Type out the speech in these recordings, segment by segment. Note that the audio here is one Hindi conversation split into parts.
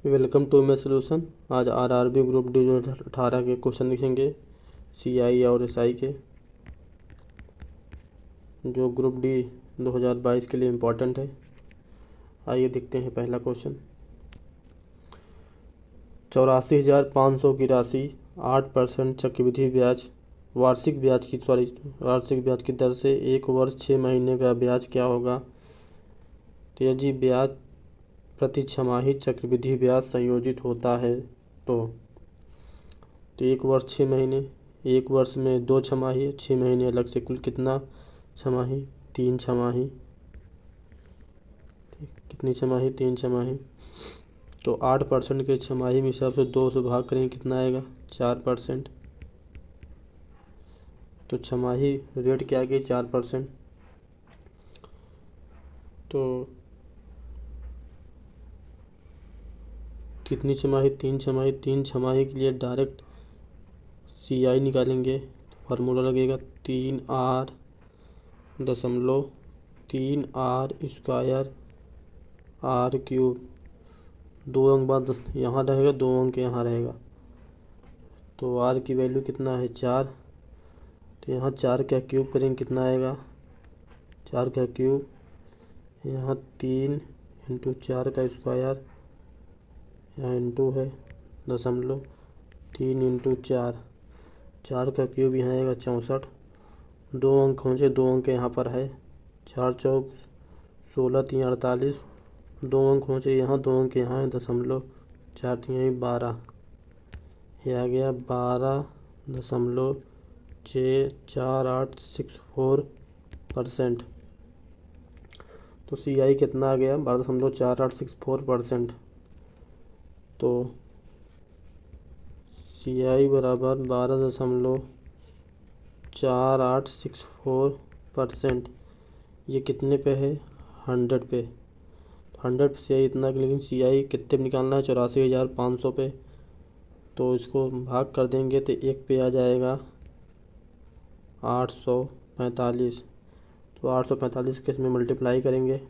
Welcome to my solution. आज आरआरबी ग्रुप डी 2018 के क्वेश्चन लिखेंगे सीआई और एसआई के, जो ग्रुप डी 2022 के लिए इम्पोर्टेंट है। आइए देखते हैं पहला क्वेश्चन। 84,500 की राशि 8% चक्रवृद्धि ब्याज वार्षिक ब्याज की दर से 1 वर्ष 6 महीने का ब्याज क्या होगा। तो यदि ब्याज प्रति छमाही चक्रवृद्धि ब्याज संयोजित होता है तो 1 वर्ष 6 महीने, 1 वर्ष में 2 छमाही, 6 महीने अलग से, कुल कितना छमाही, 3 छमाही। कितनी छमाही, 3 छमाही। तो 8% के छमाही में हिसाब से 2 से भाग करेंगे, कितना आएगा 4%। तो छमाही रेट क्या आ गई 4%। तो कितनी छमाही, 3 छमाही। 3 छमाही के लिए डायरेक्ट सीआई निकालेंगे, फार्मूला लगेगा 3r.3r² r³ 2 अंक बाद यहाँ रहेगा, 2 अंक यहाँ रहेगा। तो r की वैल्यू कितना है 4। तो यहाँ 4 का क्यूब करेंगे, कितना आएगा 4 का क्यूब। यहाँ 3 इंटू 4 का स्क्वायर, यहाँ इंटू है दशमलव, 3 इंटू 4, 4 का क्यूब यहाँ आएगा 64। 2 अंक होंगे, 2 अंक यहाँ पर है, 4 चौक 16, 3 48। 2 अंक होंगे यहाँ, 2 अंक यहाँ है, दशमलव, 4 3 12। ये आ गया 12.4864%। तो सीआई कितना आ गया 12.4864%। तो सीआई बराबर 12.4864%। ये कितने पे है 100 पे। 100 पे सीआई इतना, लेकिन सीआई कितने पे निकालना है 84,500 पे। तो इसको भाग कर देंगे तो 1 पे आ जाएगा 845। तो 845 के इसमें मल्टीप्लाई करेंगे,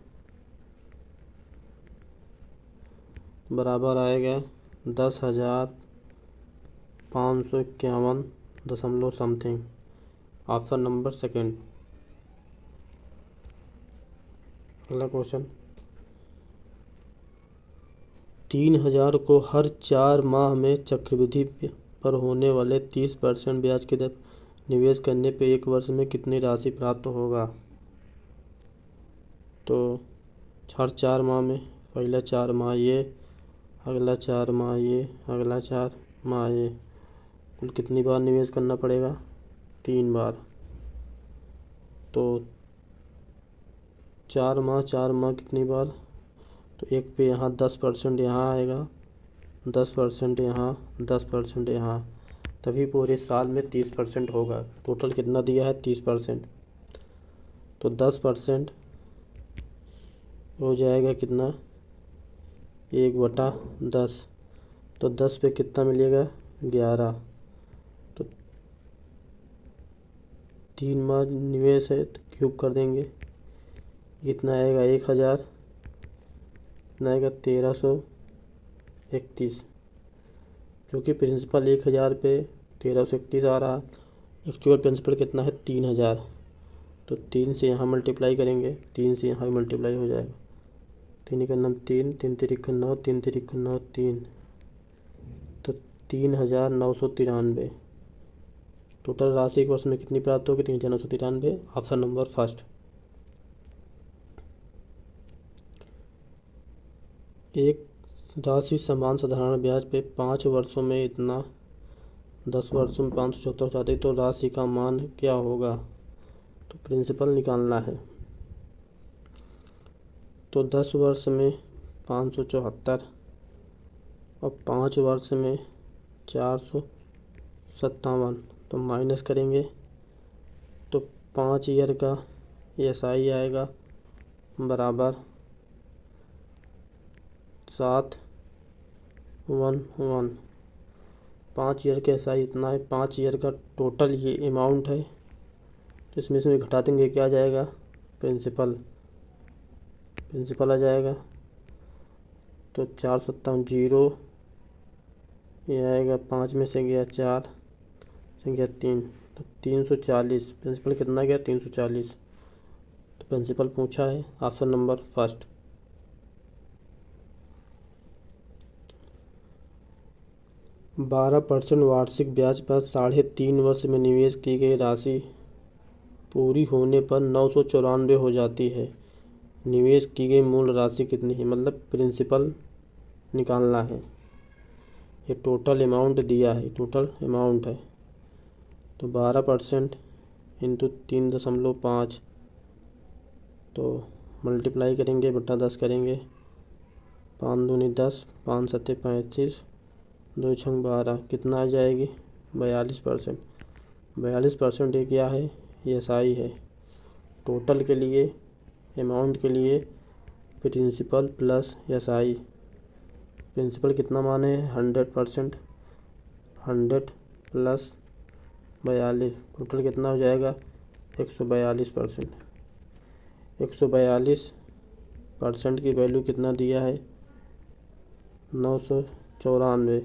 बराबर आएगा 10,551 दशमलव समथिंग। Option number second. अगला क्वेश्चन। 3,000 को हर 4 माह में चक्रवृद्धि पर होने वाले 30% ब्याज की दर निवेश करने पर 1 वर्ष में कितनी राशि प्राप्त होगा। तो हर 4 माह में, पहला 4 माह ये, अगला 4 माह ये, अगला 4 माह ये, कुल कितनी बार निवेश करना पड़ेगा 3 बार। तो 4 माह कितनी बार। तो 1 पे यहाँ 10% यहाँ आएगा, 10% यहाँ, 10% यहाँ, तभी पूरे साल में 30% होगा। टोटल कितना दिया है 30%। तो 10% हो जाएगा कितना 1/10। तो 10 पे कितना मिलेगा 11। तो 3 माह निवेश है तो क्यूब कर देंगे, कितना आएगा 1000, कितना आएगा 1331। क्योंकि प्रिंसिपल 1000 पे 1331 आ रहा, एक्चुअल प्रिंसिपल कितना है 3000। तो 3 से यहाँ मल्टीप्लाई करेंगे, 3 से यहाँ मल्टीप्लाई हो जाएगा, 3 का नाम 3, 3 तिरिक 9, 3 तिरिक 9 3। तो 3,993 टोटल राशि एक वर्ष में कितनी प्राप्त होगी 3,993। Option number first. एक राशि समान साधारण ब्याज पे 5 वर्षों में इतना, 10 वर्षों में 574 हो जाती, तो राशि का मान क्या होगा। तो प्रिंसिपल निकालना है। तो 10 वर्ष में 574 और 5 वर्ष में 457, तो माइनस करेंगे तो 5 ईयर का एसआई आएगा बराबर 711। 5 ईयर का एसआई इतना है, 5 ईयर का टोटल ये अमाउंट है। तो इसमें से घटा देंगे, क्या आ जाएगा प्रिंसिपल आ जाएगा। तो 4 जीरो, ये आएगा 5 में से गया 4 से गया 3, तो 340। प्रिंसिपल कितना गया? 340। तो प्रिंसिपल पूछा है ऑप्शन नंबर फर्स्ट। %12 वार्षिक ब्याज पर 3.5 वर्ष में निवेश की गई राशि पूरी होने पर 994 हो जाती है। निवेश की गई मूल राशि कितनी है? मतलब प्रिंसिपल निकालना है। ये टोटल अमाउंट दिया है, टोटल अमाउंट है। तो 12% इंटू 3.5, तो मल्टीप्लाई करेंगे बटा 10 करेंगे, 5 दूनी 10, 5 सत्ते 35, 2 छंग 12, कितना आ जाएगी? 42%। 42% ये क्या है? ये एसआई है। टोटल के लिए, अमाउंट के लिए प्रिंसिपल प्लस एसआई। प्रिंसिपल कितना माने हैं? 100%। 100 प्लस 42, टोटल कितना हो जाएगा? 142%। 142% की वैल्यू कितना दिया है? 994।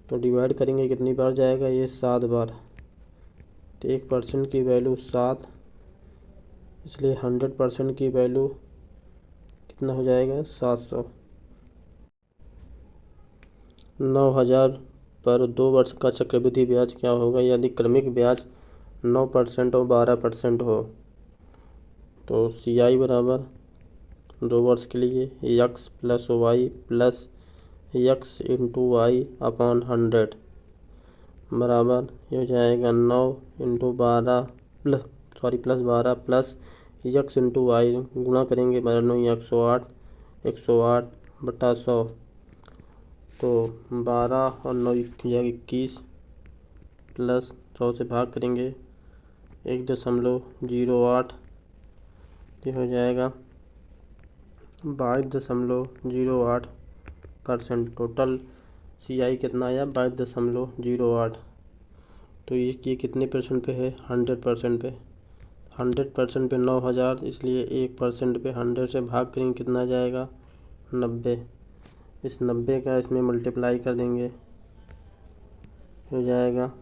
तो डिवाइड करेंगे कितनी बार जाएगा? ये 7 बार। तो 1% की वैल्यू 7, इसलिए 100% की वैल्यू कितना हो जाएगा? 700। 9,000 पर 2 वर्ष का चक्रवृद्धि ब्याज क्या होगा यदि क्रमिक ब्याज 9% और 12% हो? तो CI बराबर 2 वर्ष के लिए x plus y plus x into y upon 100 बराबर ये हो जाएगा 9 into 12 plus 12 plus x into y, गुणा करेंगे 12 108, 108 बटा 100, तो 12 और 9 21 प्लस 100 से भाग करेंगे 1.08, ये हो जाएगा 22.08%। टोटल CI कितना आया? 22.08। तो ये कितने परसेंट पे है? 100% पे। 100% पे 9,000, इसलिए 1% पे 100 से भाग करेंगे कितना जाएगा? 90। इस 90 का इसमें मल्टीप्लाई कर देंगे, हो जाएगा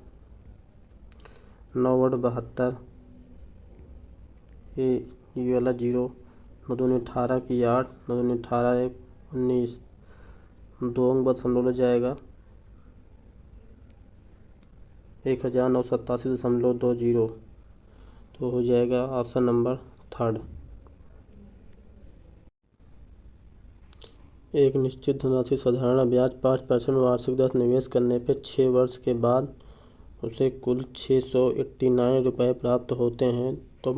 9/72। ये वाला 0, 9 दूनी 18 की 8, 9 दूनी 18 1 19, 2 अंक बाद हम लोग जाएगा 1987.20। तो हो जाएगा ऑप्शन नंबर थर्ड। एक निश्चित धनराशि साधारण ब्याज 5% वार्षिक दर निवेश करने पर 6 वर्ष के बाद उसे कुल 689 रुपये प्राप्त होते हैं। तो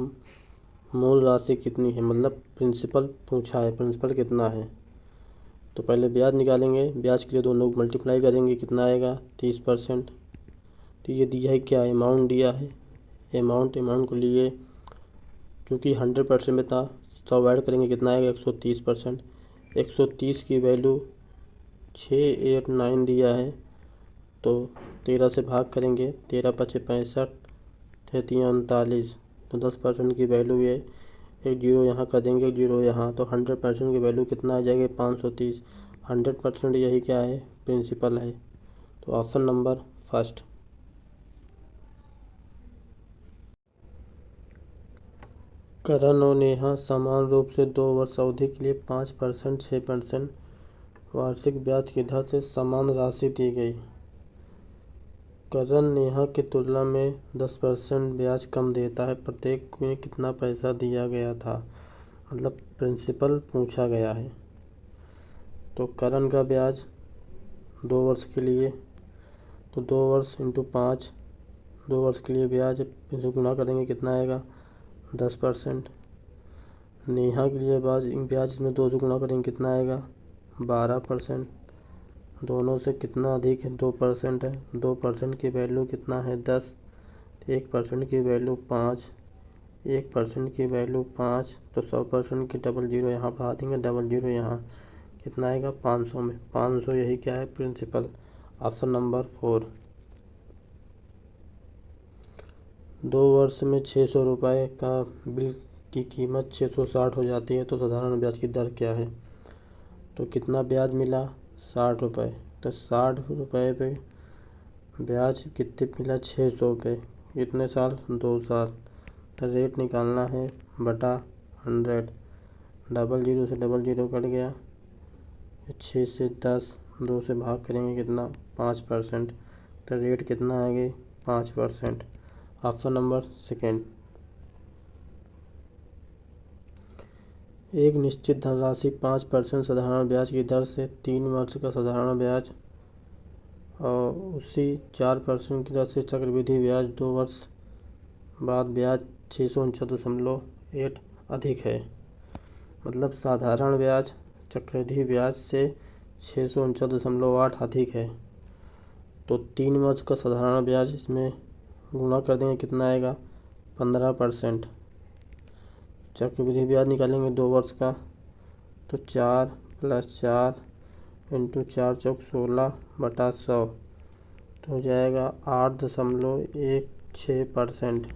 मूल राशि कितनी है? मतलब प्रिंसिपल पूछा है, प्रिंसिपल कितना है। तो पहले ब्याज निकालेंगे, ब्याज के लिए दोनों मल्टीप्लाई करेंगे, कितना आएगा? 30%। तो ये दिया है क्या? अमाउंट दिया है। अमाउंट को लिए क्योंकि 100% में था, 100 ऐड करेंगे कितना आएगा? 130%। 130 की वैल्यू 689 दिया है, तो 13 से भाग करेंगे, 13 पचे 65, 33 39, तो 10% की वैल्यू ये। एक जीरो यहाँ कर देंगे, एक जीरो यहाँ, तो 100% की वैल्यू कितना आ जाएगा? 530। 100% यही क्या है? प्रिंसिपल है। तो ऑप्शन नंबर फर्स्ट। करण और नेहा समान रूप से 2 वर्ष अवधि के लिए 5%, 6% वार्षिक ब्याज की दर से समान राशि दी गई। करण नेहा की तुलना में 10% ब्याज कम देता है, प्रत्येक में कितना पैसा दिया गया था? मतलब प्रिंसिपल पूछा गया है। तो करण का ब्याज 2 वर्ष के लिए, तो 2 वर्ष इंटू 5, 2 वर्ष के लिए ब्याज इसे गुणा करेंगे कितना आएगा? 10%। नेहा के लिए ब्याज इसमें 2 से गुणा करेंगे कितना आएगा? 12%। दोनों से कितना अधिक है? 2% है। 2% की वैल्यू कितना है? 10। 1% की वैल्यू 5, 1% की वैल्यू 5, तो 100% की डबल जीरो यहाँ बढ़ा देंगे, डबल जीरो यहाँ, कितना आएगा? 500 में 500 यही क्या है? प्रिंसिपल। Option number 4। 2 वर्ष में 600 रुपये का बिल की कीमत 660 हो जाती है, तो साधारण ब्याज की दर क्या है? तो कितना ब्याज मिला, 60 रुपये। तो 60 रुपये पे ब्याज कितने मिला, 600 पे। कितने साल, 2 साल। तो रेट निकालना है बटा 100। डबल जीरो से डबल जीरो कट गया, 6 से 10, 2 से भाग करेंगे कितना, 5%। तो रेट कितना आ गई, 5%। Option number second. एक निश्चित धनराशि 5% साधारण ब्याज की दर से 3 वर्ष का साधारण ब्याज और उसी 4% की दर से चक्रवृद्धि ब्याज 2 वर्ष बाद ब्याज 649.8 अधिक है। मतलब साधारण ब्याज चक्रवृद्धि ब्याज से 649.8 अधिक है। तो 3 वर्ष का साधारण ब्याज इसमें गुणा कर देंगे, कितना आएगा, 15%। चक्रवृद्धि ब्याज निकालेंगे 2 वर्ष का, तो 4 + 4 × 4 × 16/100। तो हो जाएगा 8.16%।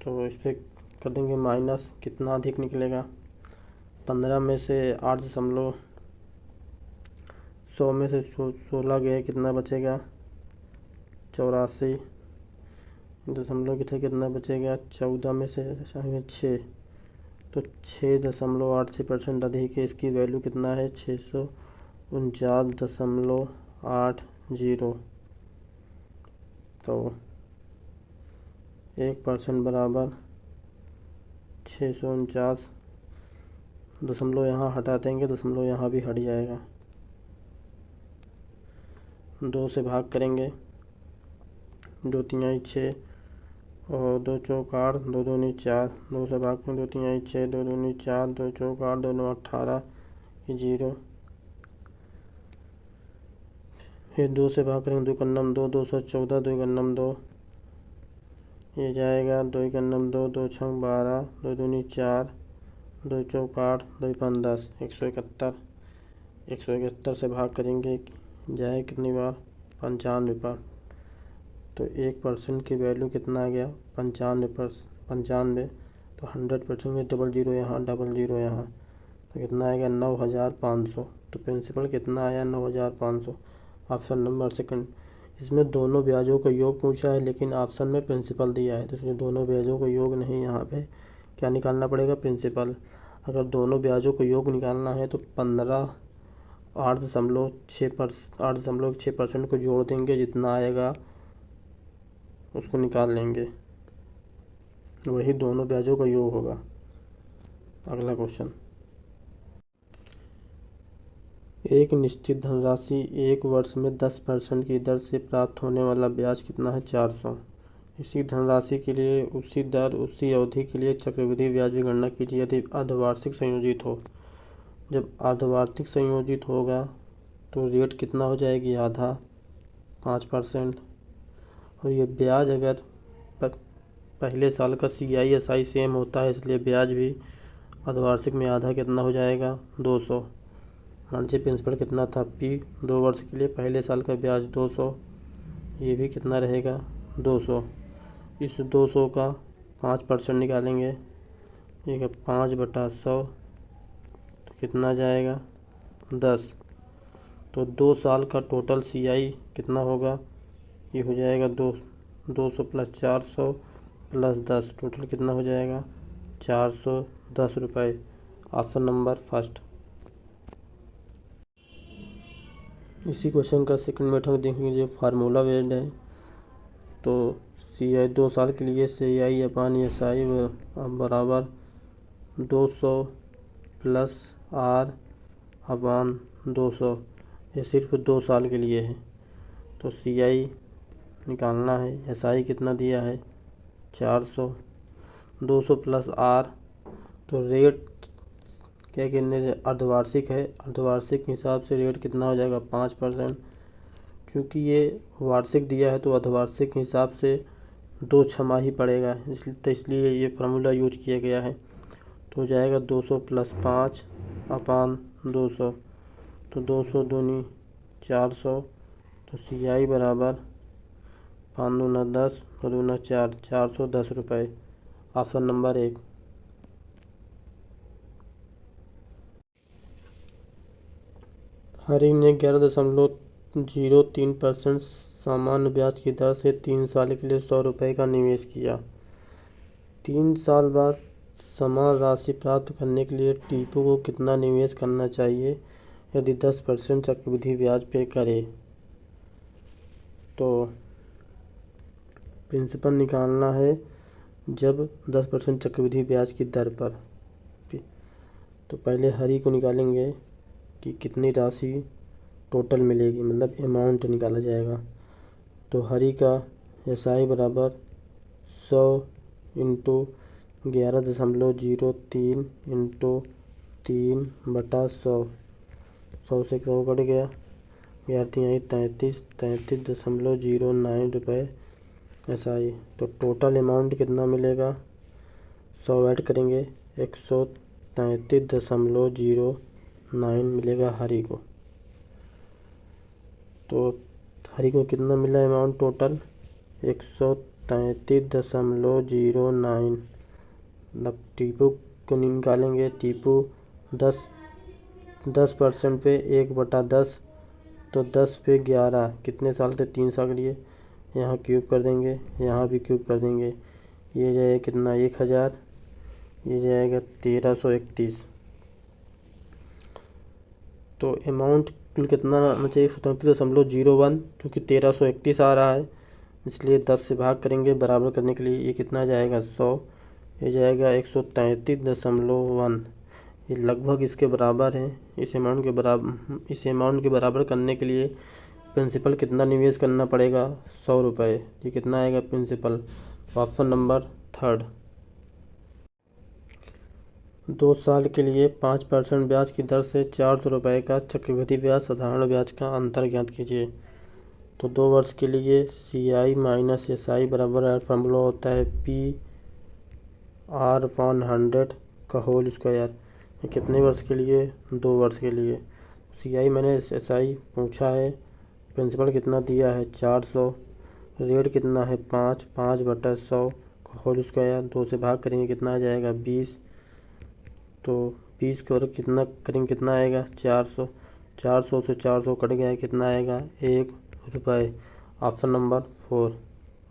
तो इस पर कर देंगे माइनस, कितना अधिक निकलेगा, 15 में से 100 में से 16 गए, कितना बचेगा, 84 दशमलव कितना बचेगा, 14 में से 6, तो 6.86% अधिक है। इसकी वैल्यू कितना है, 649.80। तो 1% बराबर 649 दशमलव, यहाँ हटा देंगे, दशमलव यहाँ भी हट जाएगा। 2 से भाग करेंगे, 2 तिहाई 6 और 2 चौक 8, 2 दूनी 4। 2 से भाग करें, 2 तिहाई 6, 2 दूनी 4, 2 चौक 8, 2 9 18, 0। फिर 2 से भाग करेंगे, 2 कन्नम 2, 214, 2 कन्नम 2, ये जाएगा 2 कन्नम 2, 2 छंग 12, 2 दूनी 4, 2 चौक 8, 2 5 10, 171। 171 से भाग करेंगे, जाए कितनी बार, 95 बार। तो 1% की वैल्यू कितना आ गया, 95। तो 100% में डबल जीरो यहाँ, डबल जीरो यहाँ, तो कितना आएगा, 9,500। तो प्रिंसिपल कितना आया, 9,500। Option number second. इसमें दोनों ब्याजों का योग पूछा है, लेकिन ऑप्शन में प्रिंसिपल दिया है, तो इसलिए दोनों ब्याजों का योग नहीं, यहाँ पे क्या निकालना पड़ेगा, प्रिंसिपल। अगर दोनों ब्याजों का योग निकालना है तो 8.6% को जोड़ देंगे, जितना आएगा उसको निकाल लेंगे, वही दोनों ब्याजों का योग होगा। अगला क्वेश्चन। एक निश्चित धनराशि 1 वर्ष में 10% की दर से प्राप्त होने वाला ब्याज कितना है, 400। इसी धनराशि के लिए उसी दर उसी अवधि के लिए चक्रवृद्धि ब्याज की गणना कीजिए यदि अर्धवार्षिक संयोजित हो। जब अर्धवार्षिक संयोजित होगा तो रेट कितना हो जाएगी, आधा, 5%। और ये ब्याज अगर पहले साल का CI/SI सेम होता है, इसलिए ब्याज भी अर्धवार्षिक में आधा, कितना हो जाएगा, 200। मान लीजिए प्रिंसिपल कितना था, P 2 वर्ष के लिए, पहले साल का ब्याज 200, ये भी कितना रहेगा, 200। इस 200 का 5% निकालेंगे, ये 5/100, तो कितना जाएगा, 10। तो 2 साल का टोटल CI कितना होगा, ये हो जाएगा 200 + 400 + 10, टोटल कितना हो जाएगा, 410 रुपये। Option number first. इसी क्वेश्चन का सेकंड मेथड देखेंगे, जो फार्मूला बेस्ड है। तो CI 2 साल के लिए CI/SI बराबर 200 + R/200। ये सिर्फ 2 साल के लिए है। तो CI निकालना है, SI कितना दिया है, 400, 200 + R। तो रेट क्या कहने से अर्धवार्षिक है, अर्धवार्षिक के हिसाब से रेट कितना हो जाएगा, 5%। क्योंकि ये वार्षिक दिया है तो अर्धवार्षिक के हिसाब से 2 छमाही पड़ेगा, इसलिए ये फार्मूला यूज किया गया है। तो हो जाएगा 200 + 5/200। तो 200 दूनी 400, तो CI बराबर 5 दूना 10, 2 दूना 4, 410 रुपये। Option number 1। हरी ने 11.03% सामान्य ब्याज की दर से 3 साल के लिए 100 रुपये का निवेश किया। 3 साल बाद समान राशि प्राप्त करने के लिए टीपू को कितना निवेश करना चाहिए यदि 10% चक्रवृद्धि ब्याज पे करे? तो प्रिंसिपल निकालना है जब 10% चक्रवृद्धि ब्याज की दर पर। तो पहले हरी को निकालेंगे कि कितनी राशि टोटल मिलेगी, मतलब अमाउंट निकाला जाएगा। तो हरी का SI बराबर 100 इंटू 11.03 इंटू 3/100। 100 से 100 कट गया, 33.09 रुपये SI। तो टोटल अमाउंट कितना मिलेगा? 100 ऐड करेंगे 133.09 मिलेगा हरी को। तो हरी को कितना मिला अमाउंट टोटल? 133.09। मतलब टीपू को निकालेंगे। टीपू 10% पे 1/10, तो 10 पे 11 कितने साल थे? 3 साल के लिए। यहाँ क्यूब कर देंगे, यहाँ भी क्यूब कर देंगे। ये जाएगा कितना? 1000, ये जाएगा 1331। तो अमाउंट कुल कितना आना चाहिए? 37.01, क्योंकि 1331 आ रहा है, इसलिए 10 से भाग करेंगे बराबर करने के लिए। ये कितना जाएगा? 100। ये जाएगा 133.1। ये लगभग इसके बराबर है। इस अमाउंट के बराबर करने के लिए प्रिंसिपल कितना निवेश करना पड़ेगा? 100 रुपये। ये कितना आएगा प्रिंसिपल? Option number 3। 2 साल के लिए 5% ब्याज की दर से 400 रुपये का चक्रवृद्धि ब्याज साधारण ब्याज का अंतर ज्ञात कीजिए। तो 2 वर्ष के लिए CI माइनस SI बराबर फार्मूला होता है PR/100 का होल स्क्वायर। कितने वर्ष के लिए? 2 वर्ष के लिए। CI मैंने SI पूछा है, प्रिंसिपल कितना दिया है? 400, रेट कितना है? 5/100 का होल स्क्वायर। 2 से भाग करेंगे कितना आ जाएगा? 20। तो 20 को कितना करेंगे कितना आएगा? 400। 400 से 400 कट गया, कितना आएगा? 1 रुपये। Option number 4।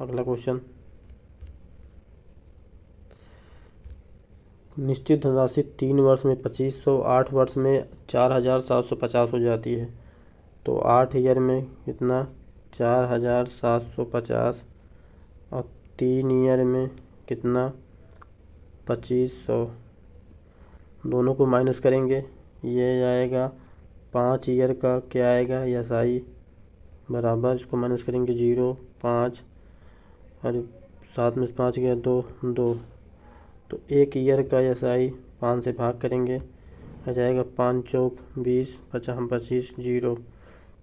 अगला क्वेश्चन, निश्चित धनराशि 3 वर्ष में 2500, 8 वर्ष में 4750 हो जाती है। तो 8 ईयर में कितना? 4750, और 3 ईयर में कितना? 2500। दोनों को माइनस करेंगे, ये आएगा 5 ईयर का क्या आएगा? SI बराबर, इसको माइनस करेंगे 0, 5, और 7 में 5 गया 2, 2। तो 1 ईयर का SI 5 से भाग करेंगे, आ जाएगा 5 चौक 20, 50 25 0।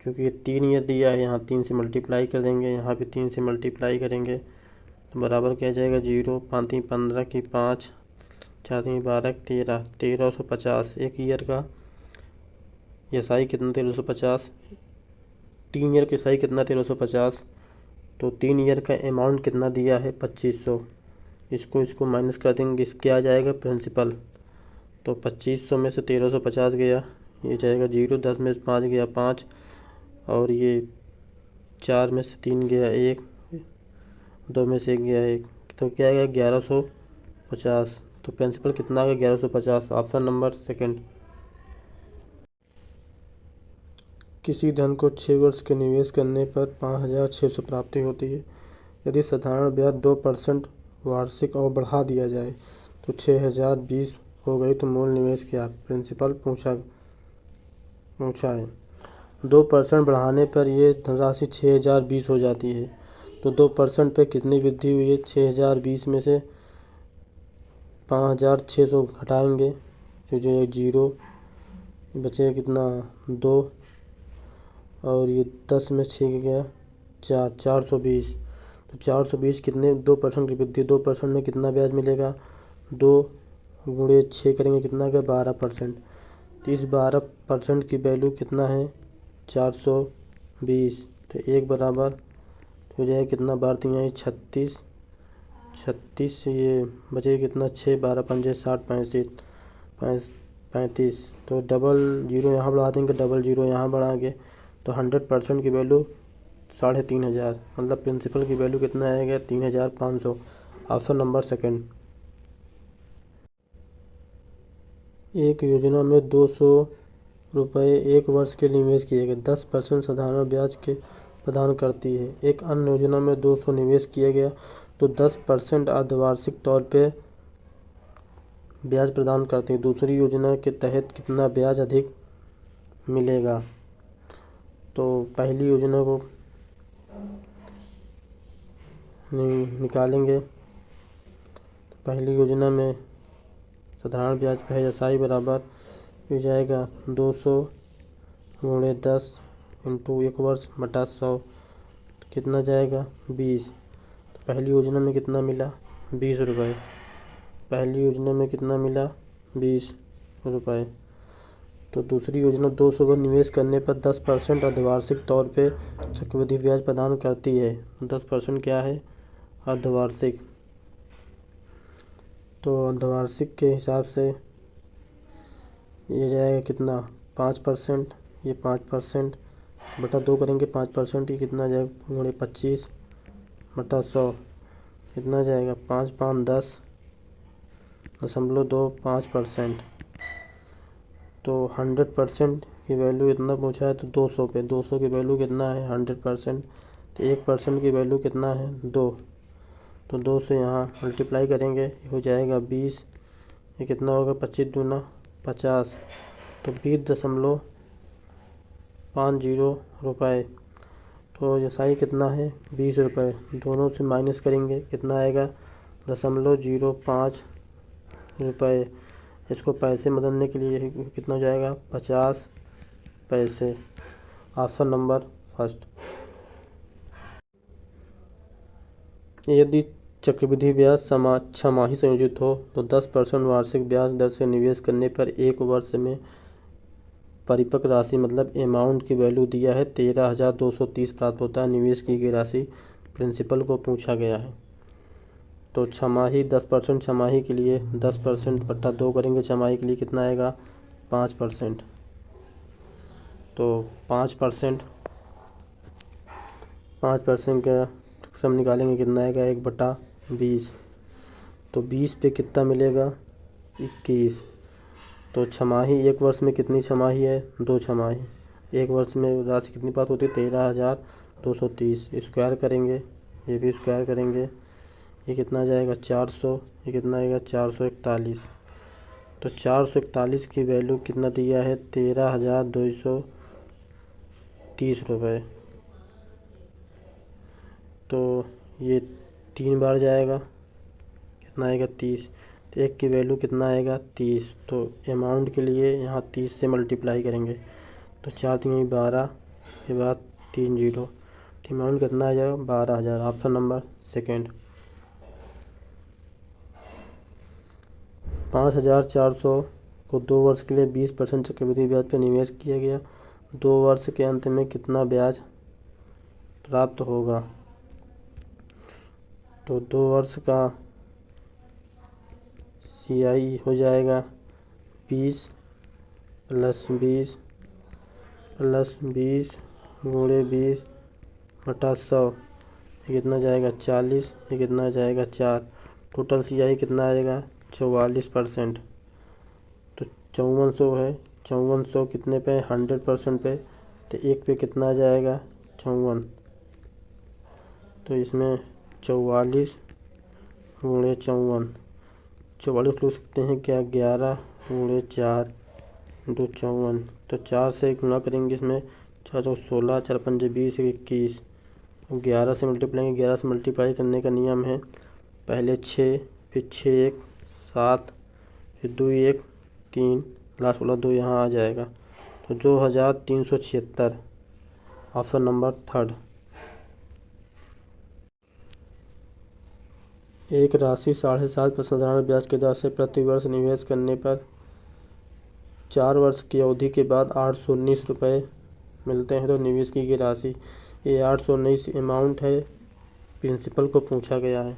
चूँकि 3 ईयर दिया है, यहाँ 3 से मल्टीप्लाई कर देंगे, यहाँ भी 3 से मल्टीप्लाई करेंगे, तो बराबर क्या जाएगा? 0, 5 3 15 की 5, 4 3 12 13, 1350। 1 ईयर का SI कितना? 1350। 3 ईयर का SI कितना? 1350। तो 3 ईयर का अमाउंट कितना दिया है? 2500। इसको माइनस कर देंगे, इसके आ जाएगा प्रिंसिपल। तो 2500 में से 1350 गया, ये जाएगा 0, 10 में से 5 गया 5, और ये 4 में से 3 गया 1, 2 में से 1 गया 1, तो क्या आएगा? 1150। तो प्रिंसिपल कितना आ गया? 1150। Option number 2। किसी धन को 6 वर्ष के निवेश करने पर 5600 प्राप्ति होती है। यदि साधारण ब्याज 2% वार्षिक और बढ़ा दिया जाए तो 6020 हो गई, तो मूल निवेश क्या? प्रिंसिपल पूछा है। 2% बढ़ाने पर ये धनराशि 6020 हो जाती है। तो 2% पे कितनी वृद्धि हुई है? 6020 में से 5600 घटाएंगे तो जो है 0 बचेगा कितना? 2, और ये 10 में 6 गया 4, 420। तो 420 कितने? 2% की वृद्धि, 2% में कितना ब्याज मिलेगा? 2 गुणे 6 करेंगे कितना का? 12%। तो इस 12% की वैल्यू कितना है? 420। तो 1 बराबर हो जाएगा कितना? 12 3 आई 36, 36 से ये बचेगा कितना? 6 12 5 60 65 35। तो डबल जीरो यहाँ बढ़ा देंगे, डबल जीरो यहाँ बढ़ाएंगे, तो 100% की वैल्यू 3500, मतलब प्रिंसिपल की वैल्यू कितना आएगा 3500। Option number second. एक योजना में 200 रुपये 1 वर्ष के लिए निवेश किए गए, 10% साधारण ब्याज के प्रदान करती है। एक अन्य योजना में 200 निवेश किया गया तो 10% अर्धवार्षिक तौर पे ब्याज प्रदान करती है। दूसरी योजना के तहत कितना ब्याज अधिक मिलेगा? तो पहली योजना को निकालेंगे। पहली योजना में साधारण ब्याज पे है SI बराबर हो जाएगा 200 गुणे 10 इंटू 1 वर्ष बटा 100, कितना जाएगा 20। तो पहली योजना में कितना मिला 20 रुपये। पहली योजना में कितना मिला 20 रुपये। तो दूसरी योजना 200 पर निवेश करने पर 10% अर्धवार्षिक तौर पे चक्रवृद्धि ब्याज प्रदान करती है। 10% क्या है? अर्धवार्षिक। तो अर्धवार्षिक के हिसाब से ये जाएगा कितना 5%, ये 5% बटा 2 करेंगे 5%, ये कितना जाएगा गुणे 25 बटा 100, कितना जाएगा 5 5 10.25%। तो 100% की वैल्यू इतना पूछा है तो 200 पे 200 की वैल्यू कितना है 100%, तो 1% की वैल्यू कितना है 2। तो 2 से यहाँ मल्टीप्लाई करेंगे हो जाएगा 20, ये कितना होगा 25 दूना 50, तो 20.50 रुपये। तो SI कितना है 20 रुपये। दोनों से माइनस करेंगे कितना आएगा 0.05 रुपये। इसको पैसे में बदलने के लिए कितना हो जाएगा 50 पैसे। Option number first. यदि चक्रवृद्धि ब्याज छमाही संयोजित हो तो 10% वार्षिक ब्याज दर से निवेश करने पर 1 वर्ष में परिपक्व राशि मतलब अमाउंट की वैल्यू दिया है 13,230 प्राप्त होता है। निवेश की गई राशि प्रिंसिपल को पूछा गया है। तो छमाही 10% छमाही के लिए 10% बटा 2 करेंगे, छमाही के लिए कितना आएगा 5%। तो 5% का सम निकालेंगे कितना आएगा 1/20। तो 20 पे कितना मिलेगा 21। तो छमाही 1 वर्ष में कितनी छमाही है 2 छमाही। 1 वर्ष में राशि कितनी प्राप्त होती है 13,230। स्क्वायर करेंगे, ये भी स्क्वायर करेंगे, ये कितना जाएगा 400, ये कितना आएगा 441। तो 441 की वैल्यू कितना दिया है 13,230 रुपये। तो ये 3 बार जाएगा, कितना आएगा 30। तो 1 की वैल्यू कितना आएगा 30। तो अमाउंट के लिए यहाँ 30 से मल्टीप्लाई करेंगे तो 4 3 12, के बाद 3 0, तो अमाउंट कितना आ जाएगा 12,000। Option number second. 5,400 को 2 वर्ष के लिए 20% चक्रवृद्धि ब्याज पर निवेश किया गया। 2 वर्ष के अंत में कितना ब्याज प्राप्त होगा? तो 2 वर्ष का CI हो जाएगा 20 + 20 गुणे 20 बटा 100, ये कितना जाएगा 40, ये कितना जाएगा 4। टोटल CI कितना आएगा 44%। तो 5400 है, 5400 कितने पे 100% पे, तो 1 पे कितना आ जाएगा 54। तो इसमें 44 गुणे 54, 44 लिख सकते हैं क्या 11 गुणे 4 इंटू 54। तो 4 से गुणा करेंगे, इसमें 4 चौक 16, 4 पंजे 20, 21। 11 से मल्टीप्लाई, 11 से मल्टीप्लाई करने का नियम है पहले 6, फिर 6 1 7, फिर 2 1 3, लास्ट वाला 2 यहाँ आ जाएगा। तो 2376। Option number third. एक राशि 7.5% साधारण ब्याज की दर से प्रति वर्ष निवेश करने पर 4 वर्ष की अवधि के बाद 819 रुपये मिलते हैं। तो निवेश की गई राशि ये 819 अमाउंट है, प्रिंसिपल को पूछा गया है।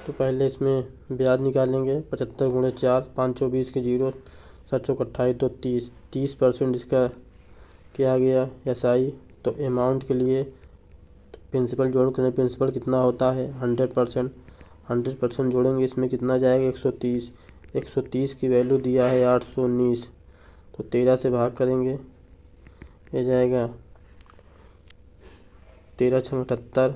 तो पहले इसमें ब्याज निकालेंगे 75 गुणे 4, 5 20 के 0, 7 चौक 28 तो 30% इसका क्या आ गया SI। तो अमाउंट के लिए प्रिंसिपल जोड़ करें, प्रिंसिपल कितना होता है 100% जोड़ेंगे, इसमें कितना जाएगा 130 की वैल्यू दिया है 819, तो 13 से भाग करेंगे, ये जाएगा 13 छः 78,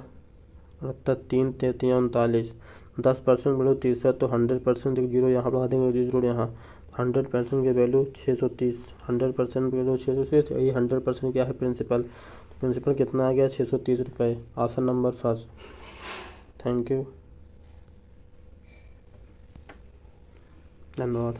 3 3 39, 10% वैल्यू 63, तो 100% एक जीरो यहाँ बढ़ा देंगे, जीरो यहाँ, 100% की वैल्यू 630, 100% की वैल्यू 630, यही 100% क्या है प्रिंसिपल, प्रिंसिपल कितना आ गया 630 रुपये। Option number first. Thank you, धन्यवाद।